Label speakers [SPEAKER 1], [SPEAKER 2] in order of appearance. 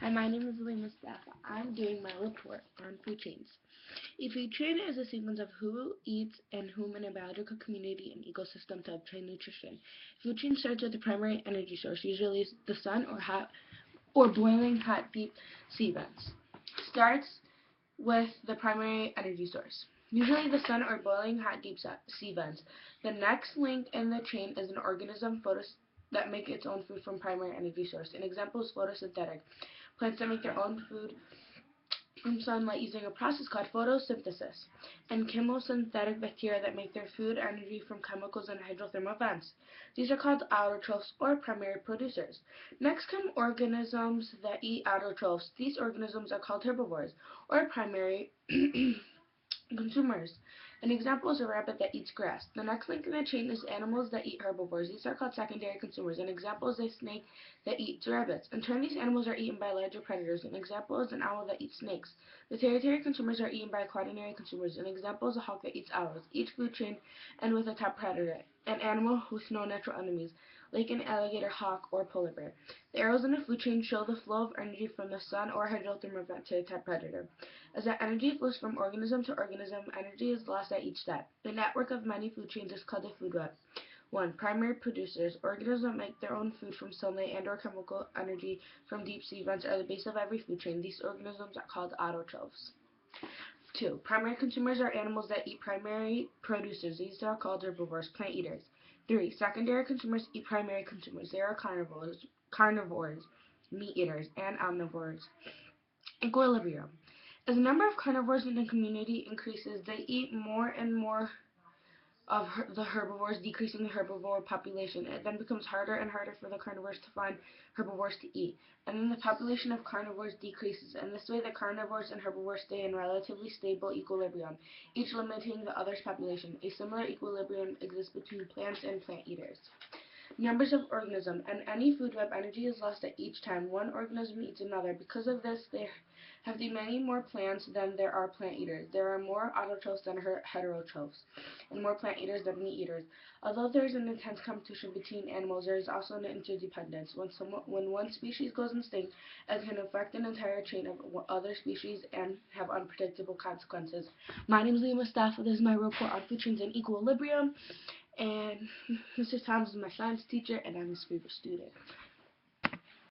[SPEAKER 1] Hi, my name is Mustafas. I'm doing my report on food chains. A food chain is a sequence of who eats and whom in a biological community and ecosystem to obtain nutrition. Food chain starts with the primary energy source, usually the sun or boiling hot deep sea vents. Starts with the primary energy source, usually the sun or boiling hot deep sea vents. The next link in the chain is an organism that make its own food from primary energy source. An example is photosynthetic. Plants that make their own food from sunlight using a process called photosynthesis, and chemosynthetic bacteria that make their food energy from chemicals and hydrothermal vents. These are called autotrophs or primary producers. Next come organisms that eat autotrophs. These organisms are called herbivores or primary consumers. An example is a rabbit that eats grass. The next link in the chain is animals that eat herbivores. These are called secondary consumers. An example is a snake that eats rabbits. In turn, these animals are eaten by larger predators. An example is an owl that eats snakes. The tertiary consumers are eaten by quaternary consumers. An example is a hawk that eats owls. Each food chain ends with a top predator, an animal with no natural enemies, like an alligator, hawk, or polar bear. The arrows in the food chain show the flow of energy from the sun or hydrothermal vent to the top predator. As that energy flows from organism to organism, energy is lost at each step. The network of many food chains is called a food web. 1. Primary producers. Organisms that make their own food from sunlight and or chemical energy from deep sea vents are the base of every food chain. These organisms are called autotrophs. 2. Primary consumers are animals that eat primary producers. These are called herbivores, plant eaters. 3. Secondary consumers eat primary consumers. They are carnivores, meat eaters, and omnivores. Equilibrium. As the number of carnivores in the community increases, they eat more and more of the herbivores, decreasing the herbivore population. It then becomes harder and harder for the carnivores to find herbivores to eat. And then the population of carnivores decreases. And this way the carnivores and herbivores stay in relatively stable equilibrium, each limiting the other's population. A similar equilibrium exists between plants and plant eaters. Numbers of organisms. In any food web, energy is lost at each time one organism eats another. Because of this, there have many more plants than there are plant eaters. There are more autotrophs than heterotrophs, and more plant eaters than meat eaters. Although there is an intense competition between animals, there is also an interdependence. When one species goes extinct, it can affect an entire chain of other species and have unpredictable consequences. My name is Leah Mustafa. This is my report on food chains and equilibrium. And Mr. Thomas is my science teacher, and I'm his favorite student.